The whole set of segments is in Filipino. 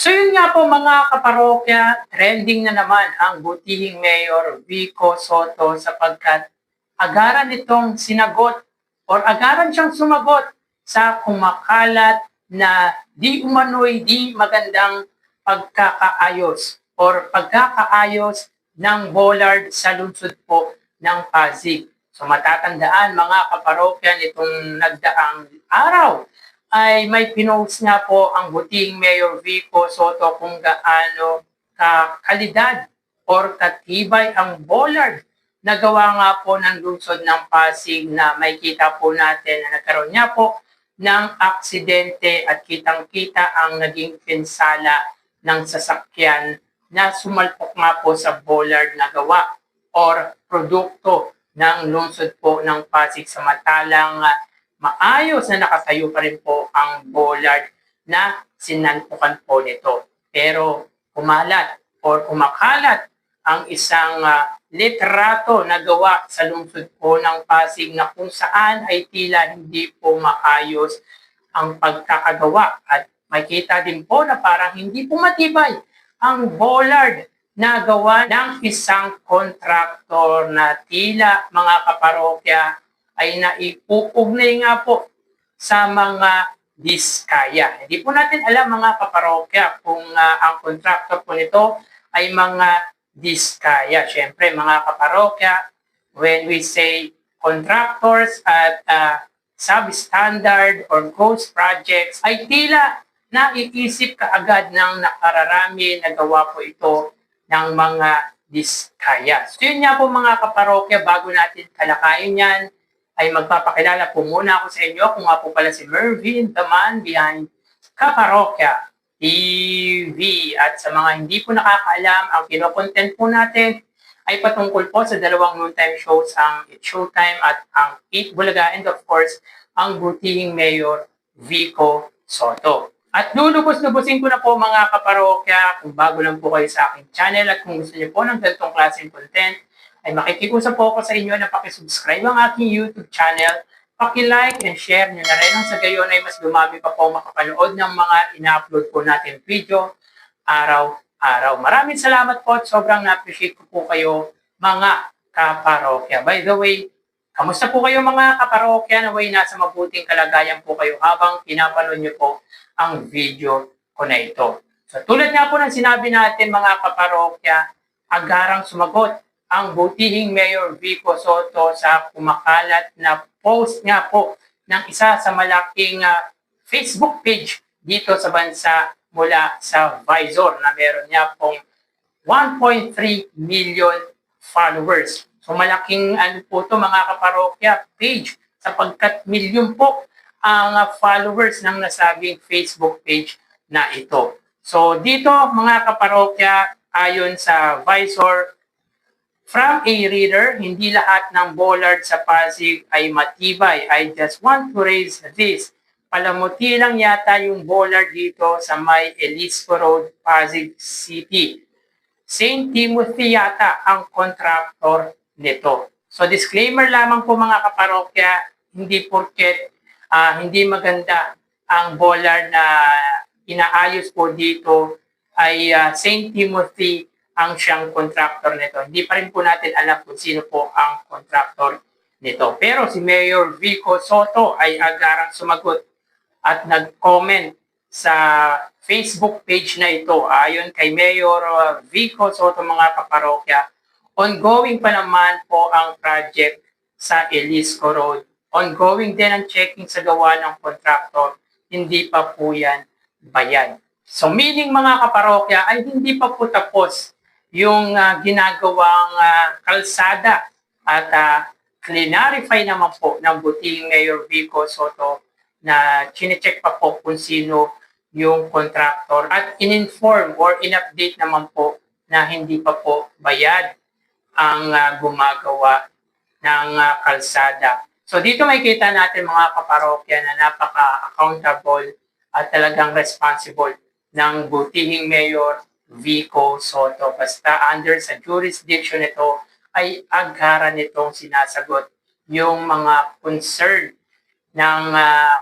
So yun nga po mga kaparokya, trending na naman ang butihing Mayor Vico Soto sapagkat agaran nitong sinagot or agaran siyang sumagot sa kumakalat na di umano'y di magandang pagkakaayos or pagkakaayos ng bollard sa lungsod po ng Pasig. So matatandaan mga kaparokya nitong nagdaang araw ay may pinost nga po ang buting Mayor Vico Soto kung gaano kalidad or katibay ang bollard na gawa nga po ng lungsod ng Pasig na may kita po natin na nagkaroon niya po ng aksidente at kitang-kita ang naging pinsala ng sasakyan na sumalpok nga po sa bollard na gawa or produkto ng lungsod po ng Pasig samantalang maayos na nakatayo pa rin po ang bollard na sinanpukan po nito. Pero kumalat or kumakalat ang isang litrato na gawa sa lungsod po ng Pasig na kung saan ay tila hindi po maayos ang pagkakagawa at makita din po na parang hindi po matibay ang bollard na gawa ng isang kontraktor na tila mga kaparokya ay naiuugnay nga po sa mga diskaya. Hindi po natin alam mga kaparokya kung ang kontraktor po nito ay mga diskaya. Siyempre mga kaparokya, when we say contractors at substandard or ghost projects, ay tila naiisip kaagad ng nakararami na gawa po ito ng mga diskaya. So yun nga po mga kaparokya, bago natin talakayin yan, ay magpapakilala po muna ako sa inyo kung nga po pala si Mervin, the man behind Kaparokya TV. At sa mga hindi po nakakaalam, ang kinokontent po natin ay patungkol po sa dalawang noontime shows, ang It's Showtime at ang Eat Bulaga, and of course, ang butihing Mayor Vico Soto. At lulubos-lubusin ko na po mga kaparokya, kung bago lang po kayo sa aking channel at kung gusto niyo po ng ganitong klaseng content, ay makikiusap po ako sa inyo na pakisubscribe ang aking YouTube channel, paki-like and share nyo na rin ang sa gayon ay mas dumami pa po makapanood ng mga ina-upload po natin video araw-araw. Maraming salamat po at sobrang na-appreciate ko po kayo mga kaparokya. By the way, kamusta po kayo mga kaparokya? Naway nasa mabuting kalagayan po kayo habang pinapanood nyo po ang video ko na ito. So tulad nga po ng sinabi natin mga kaparokya, agarang sumagot ang butihing Mayor Vico Soto sa kumakalat na post nga po ng isa sa malaking Facebook page dito sa bansa mula sa Visor na meron niya pong 1.3 million followers. So malaking po ito mga kaparokya page sapagkat milyon po ang followers ng nasabing Facebook page na ito. So dito mga kaparokya, ayon sa Visor, from a reader, hindi lahat ng bollard sa Pasig ay matibay. I just want to raise this. Palamuti lang yata yung bollard dito sa may Elisco Road, Pasig City. St. Timothy yata ang contractor nito. So disclaimer lamang po mga kaparokya, hindi porket hindi maganda ang bollard na inaayos po dito ay St. Timothy ang siyang contractor nito. Hindi pa rin po natin alam kung sino po ang contractor nito. Pero si Mayor Vico Soto ay agarang sumagot at nag-comment sa Facebook page na ito. Ayon kay Mayor Vico Soto mga kaparokya, ongoing pa naman po ang project sa Elisco Road. Ongoing din ang checking sa gawa ng contractor. Hindi pa po yan bayad. So meaning mga kaparokya ay hindi pa po tapos yung ginagawang kalsada at clarify naman po ng butihing Mayor Vico Soto na chinecheck pa po kung sino yung contractor at in-inform or in-update naman po na hindi pa po bayad ang gumagawa ng kalsada. So dito makikita natin mga kaparokya na napaka-accountable at talagang responsible ng butihing Mayor Vico Soto. Basta under sa jurisdiction nito ay agaran nitong sinasagot yung mga concern ng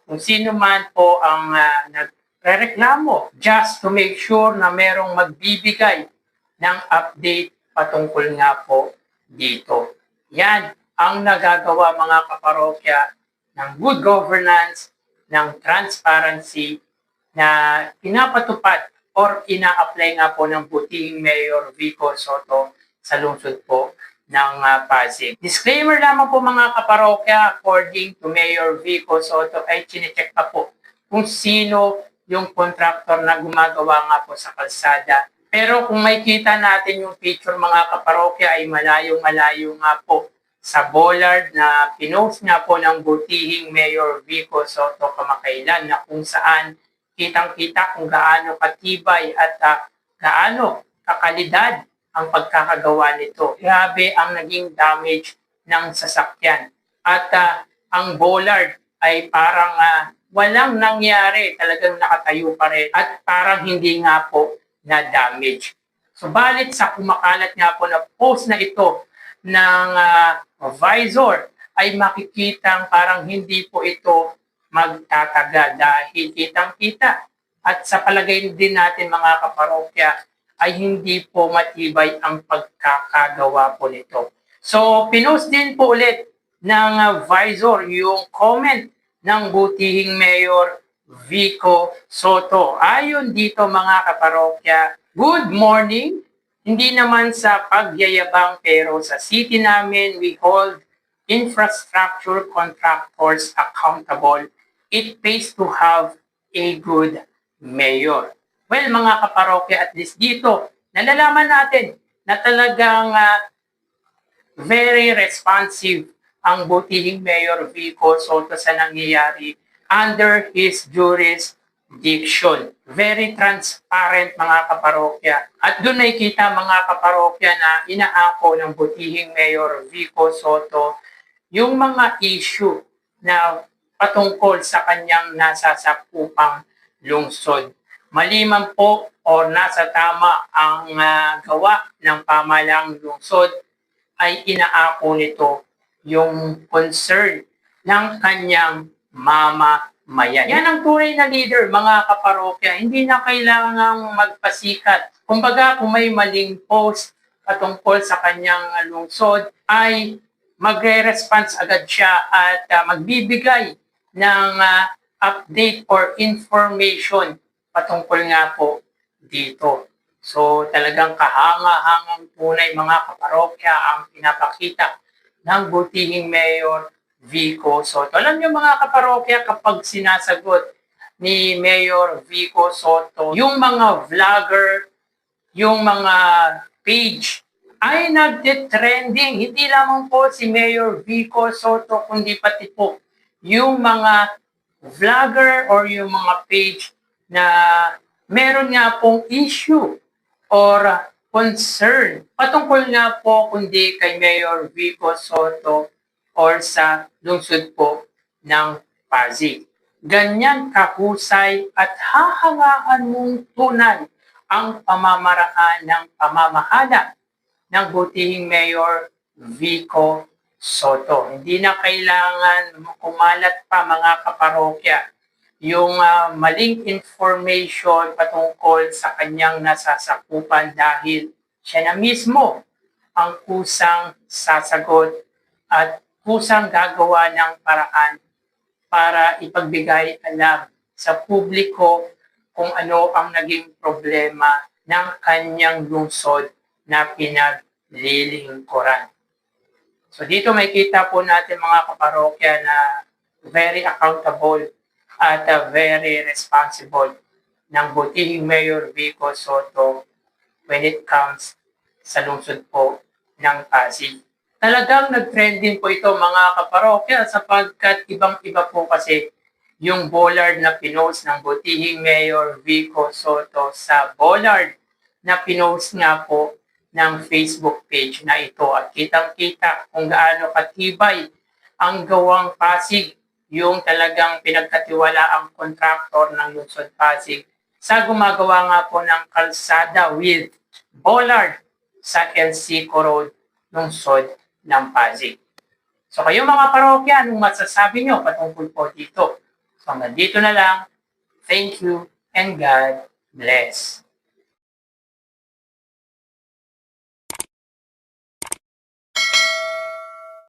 kung sino man po ang rereklamo just to make sure na merong magbibigay ng update patungkol nga po dito. Yan ang nagagawa mga kaparokya ng good governance, ng transparency na pinapatupad or ina-apply nga po ng butihing Mayor Vico Soto sa lungsod po ng Pasig. Disclaimer lamang po mga kaparokya, according to Mayor Vico Soto ay chinecheck pa po kung sino yung contractor na gumagawa nga po sa kalsada. Pero kung makita natin yung picture mga kaparokya ay malayong-malayo nga po sa bollard na pinost nga po ng butihing Mayor Vico Soto kamakailan na kung saan kitang-kita kung gaano katibay at gaano kakalidad ang pagkakagawa nito. Grabe ang naging damage ng sasakyan. At ang bollard ay parang walang nangyari, talagang nakatayo pa rin at parang hindi nga po na-damage. Subalit sa kumakalat nga po na post na ito ng visor ay makikitang parang hindi po ito magtatagal dahil kitang-kita. At sa palagay din natin mga kaparokya ay hindi po matibay ang pagkakagawa po nito. So, pinost din po ulit ng visor yung comment ng butihing Mayor Vico Soto. Ayon dito mga kaparokya, good morning. Hindi naman sa pagyayabang pero sa city namin we hold infrastructure contractors accountable. It pays to have a good mayor. Well, mga kaparokya, at least dito, nalalaman natin na talagang very responsive ang butihing Mayor Vico Soto sa nangyayari under his jurisdiction. Very transparent mga kaparokya. At doon nakikita mga kaparokya na inaako ng butihing Mayor Vico Soto yung mga issue na patungkol sa kanyang nasasakupang lungsod. Maliman po o nasa tama ang gawa ng pamahalang lungsod ay inaako nito yung concern ng kanyang mamamayan. Yan ang tunay na leader, mga kaparokya. Hindi na kailangang magpasikat. Kumbaga, kung may maling post patungkol sa kanyang lungsod, ay magre-response agad siya at magbibigay ng update or information patungkol nga po dito. So talagang kahanga-hangang tunay mga kaparokya ang pinapakita ng butihing Mayor Vico Soto. Alam niyo mga kaparokya, kapag sinasagot ni Mayor Vico Soto, yung mga vlogger, yung mga page ay nagte-trending. Hindi lamang po si Mayor Vico Soto, kundi pati po yung mga vlogger or yung mga page na meron nga pong issue or concern patungkol nga po kundi kay Mayor Vico Soto or sa lungsod po ng Pasig. Ganyan kahusay at hahangaan mong tunay ang pamamaraan ng pamamahala ng butihing Mayor Vico Soto. Hindi na kailangan kumalat pa mga kaparokya yung maling information patungkol sa kanyang nasasakupan dahil siya na mismo ang kusang sasagot at kusang gagawa ng paraan para ipagbigay alam sa publiko kung ano ang naging problema ng kanyang lungsod na pinaglilingkuran. So dito makikita po natin mga kaparokya na very accountable at very responsible ng butihing Mayor Vico Soto when it comes sa lungsod po ng Pasig. Talagang nag-trending po ito mga kaparokya sapagkat ibang-iba po kasi yung bollard na pinost ng butihing Mayor Vico Soto sa bollard na pinost nga po ng Facebook page na ito at kitang-kita kung gaano katibay ang gawang Pasig, yung talagang pinagkatiwala ang contractor ng lungsod Pasig sa gumagawa nga po ng kalsada with bollard sa El Sico Road, lungsod ng Pasig. So kayo mga parokya, anong masasabi nyo patungkol po dito? So hanggang dito na lang. Thank you and God bless.